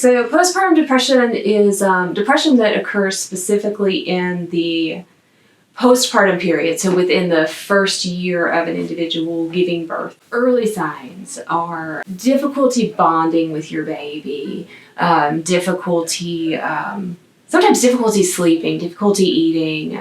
So postpartum depression is depression that occurs specifically in the postpartum period, so within the first year of an individual giving birth. Early signs are difficulty bonding with your baby, sometimes difficulty sleeping, difficulty eating,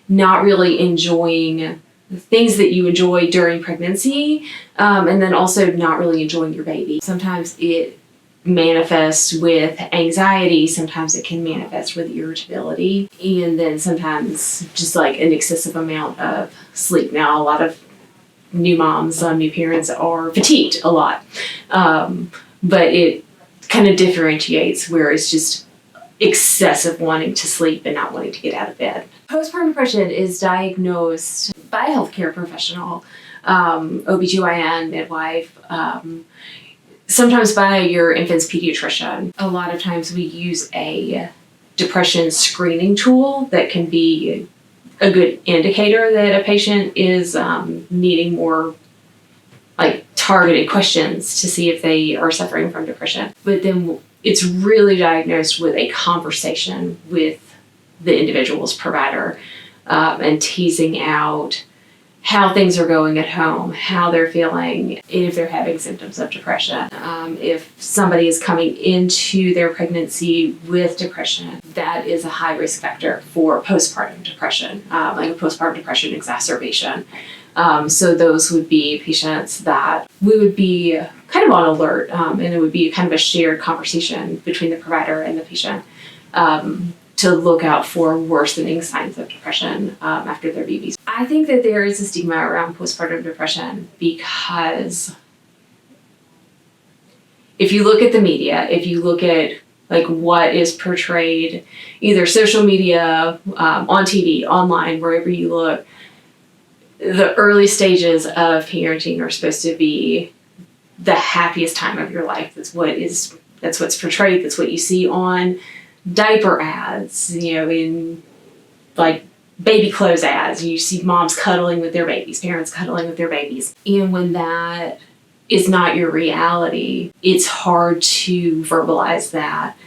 not really enjoying things that you enjoy during pregnancy, and then also not really enjoying your baby. Sometimes it manifests with anxiety, sometimes it can manifest with irritability, and then sometimes just like an excessive amount of sleep. Now, a lot of new moms, new parents are fatigued a lot, but it kind of differentiates where it's just excessive wanting to sleep and not wanting to get out of bed. Postpartum depression is diagnosed by a healthcare professional, OBGYN, midwife, sometimes by your infant's pediatrician. A lot of times we use a depression screening tool that can be a good indicator that a patient is needing more like targeted questions to see if they are suffering from depression. But then it's really diagnosed with a conversation with the individual's provider, and teasing out how things are going at home, how they're feeling, if they're having symptoms of depression. If somebody is coming into their pregnancy with depression, that is a high risk factor for postpartum depression, like a postpartum depression exacerbation. So those would be patients that we would be kind of on alert, and it would be kind of a shared conversation between the provider and the patient, to look out for worsening signs of depression after their babies. I think that there is a stigma around postpartum depression because if you look at the media, if you look at like what is portrayed, either social media, on TV, online, wherever you look, the early stages of parenting are supposed to be the happiest time of your life. That's what's portrayed. That's what you see on diaper ads, in like baby clothes ads. You see moms cuddling with their babies, parents cuddling with their babies. And when that is not your reality, it's hard to verbalize that.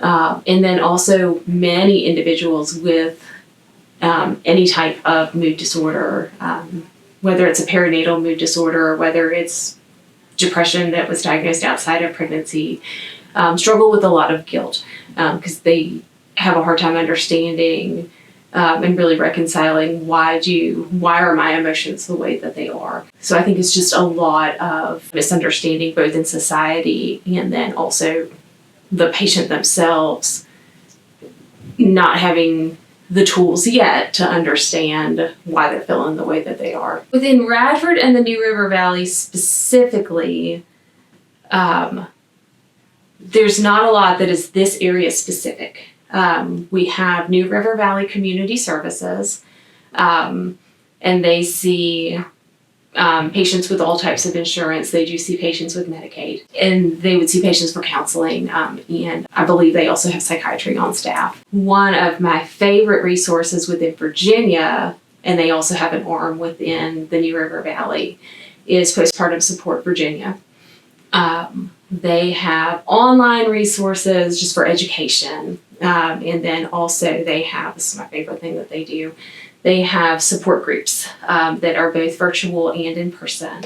And then also many individuals with any type of mood disorder, whether it's a perinatal mood disorder or whether it's depression that was diagnosed outside of pregnancy, struggle with a lot of guilt because they have a hard time understanding and really reconciling why are my emotions the way that they are. So I think it's just a lot of misunderstanding both in society and then also the patient themselves not having the tools yet to understand why they're feeling the way that they are. Within Radford and the New River Valley specifically, there's not a lot that is this area specific. We have New River Valley Community Services, and they see patients with all types of insurance. They do see patients with Medicaid, and they would see patients for counseling, and I believe they also have psychiatry on staff. One of my favorite resources within Virginia, and they also have an arm within the New River Valley, is Postpartum Support Virginia. They have online resources just for education, and then also they have, this is my favorite thing that they do, they have support groups that are both virtual and in person.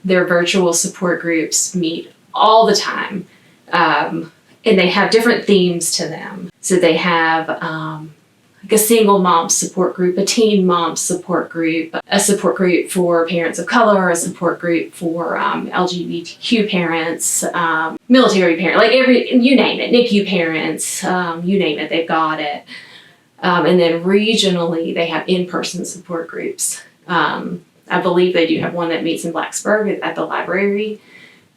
Their virtual support groups meet all the time, and they have different themes to them. So they have like a single mom support group, a teen mom support group, a support group for parents of color, a support group for LGBTQ parents, military parents, like you name it, NICU parents, you name it, they've got it. And then regionally, they have in-person support groups. I believe they do have one that meets in Blacksburg at the library.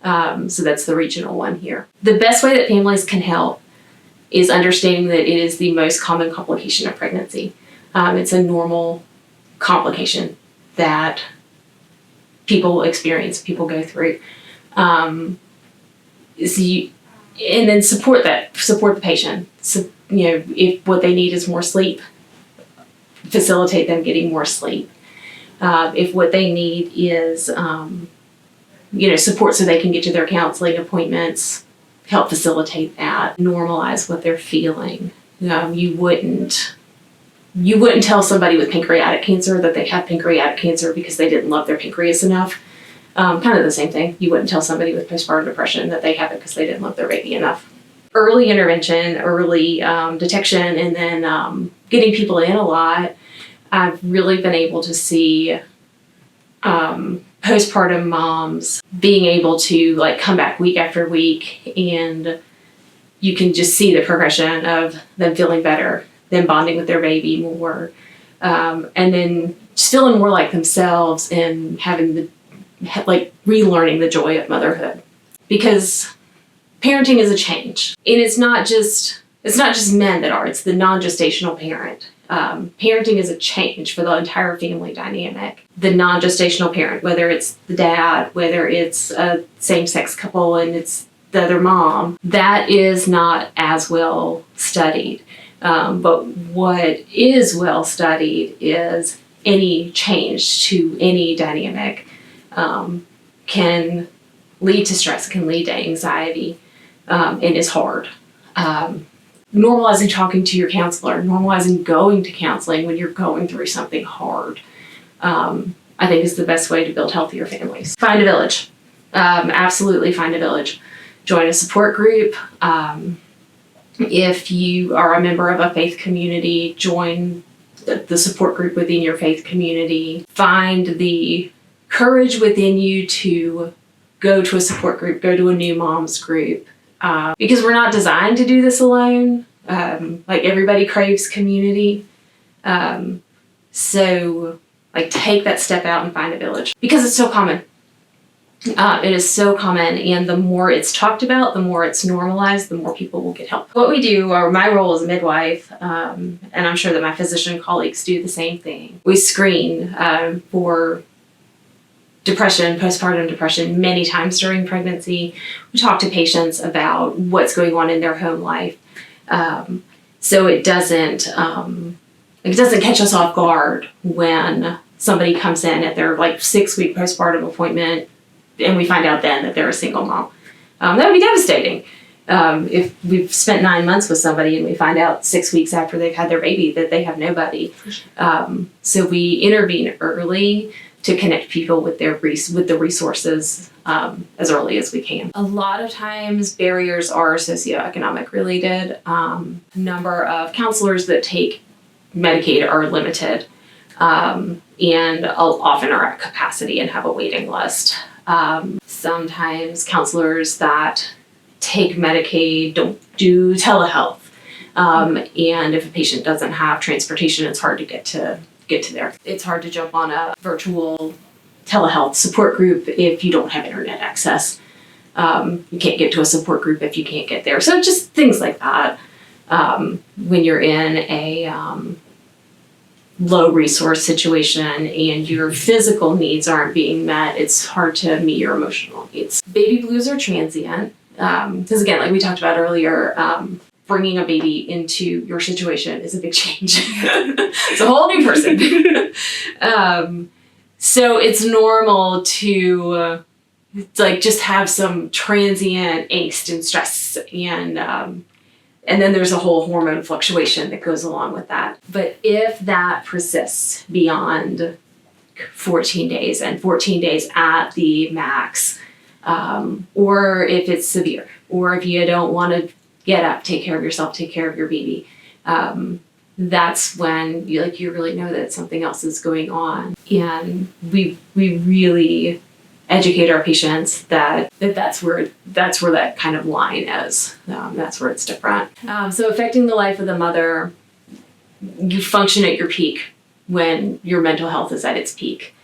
So that's the regional one here. The best way that families can help is understanding that it is the most common complication of pregnancy. It's a normal complication that people experience, people go through. And then support the patient. So, if what they need is more sleep, facilitate them getting more sleep. If what they need is, support so they can get to their counseling appointments, help facilitate that, normalize what they're feeling. You wouldn't tell somebody with pancreatic cancer that they have pancreatic cancer because they didn't love their pancreas enough. Kind of the same thing. You wouldn't tell somebody with postpartum depression that they have it because they didn't love their baby enough. Early intervention, early detection, and then getting people in a lot. I've really been able to see postpartum moms being able to like come back week after week, and you can just see the progression of them feeling better, them bonding with their baby more, and then just feeling more like themselves and having relearning the joy of motherhood. Because parenting is a change, and it's not just men that are, it's the non-gestational parent. Parenting is a change for the entire family dynamic. The non-gestational parent, whether it's the dad, whether it's a same-sex couple and it's the other mom, that is not as well studied. But what is well studied is any change to any dynamic can lead to stress, can lead to anxiety, and is hard. Normalizing talking to your counselor, normalizing going to counseling when you're going through something hard, I think is the best way to build healthier families. Find a village. Absolutely find a village. Join a support group. If you are a member of a faith community, join the support group within your faith community. Find the courage within you to go to a support group, go to a new moms group. Because we're not designed to do this alone. Like everybody craves community. So like take that step out and find a village because it's so common. It is so common, and the more it's talked about, the more it's normalized, the more people will get help. What we do, or my role as a midwife, and I'm sure that my physician colleagues do the same thing. We screen for depression, postpartum depression, many times during pregnancy. We talk to patients about what's going on in their home life, so it doesn't catch us off guard when somebody comes in at their 6-week postpartum appointment, and we find out then that they're a single mom. That would be devastating. If we've spent 9 months with somebody and we find out 6 weeks after they've had their baby that they have nobody. So we intervene early to connect people with the resources as early as we can. A lot of times barriers are socioeconomic related. Number of counselors that take Medicaid are limited, and often are at capacity and have a waiting list. Sometimes counselors that take Medicaid don't do telehealth, and if a patient doesn't have transportation, it's hard to get to there. It's hard to jump on a virtual telehealth support group if you don't have internet access. You can't get to a support group if you can't get there. So just things like that. When you're in a low resource situation and your physical needs aren't being met, it's hard to meet your emotional needs. Baby blues are transient. Because again, like we talked about earlier, bringing a baby into your situation is a big change. It's a whole new person. So it's normal to just have some transient angst and stress, and then there's a whole hormone fluctuation that goes along with that. But if that persists beyond 14 days and 14 days at the max, or if it's severe, or if you don't want to get up, take care of yourself, take care of your baby, that's when you really know that something else is going on. And we really educate our patients that's where that kind of line is. That's where it's different. So affecting the life of the mother, you function at your peak when your mental health is at its peak.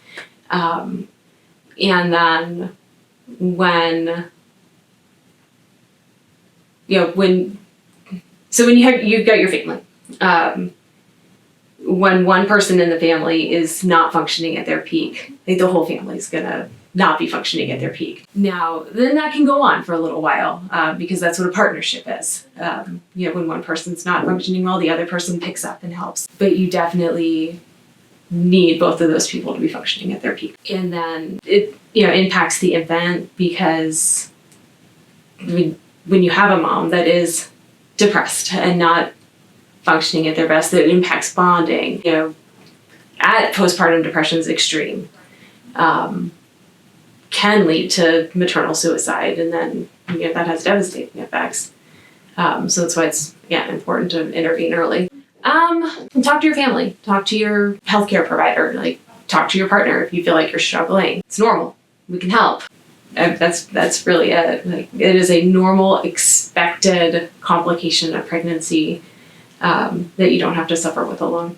And then when you've got your family, when one person in the family is not functioning at their peak, the whole family's gonna not be functioning at their peak. Now, then that can go on for a little while, because that's what a partnership is. When one person's not functioning well, the other person picks up and helps. But you definitely need both of those people to be functioning at their peak. And then it impacts the infant because when you have a mom that is depressed and not functioning at their best, that impacts bonding. At postpartum depression is extreme, can lead to maternal suicide, and then that has devastating effects. So that's why it's important to intervene early. Talk to your family, talk to your healthcare provider, talk to your partner if you feel like you're struggling. It's normal. We can help. That's really it. It is a normal, expected complication of pregnancy that you don't have to suffer with alone.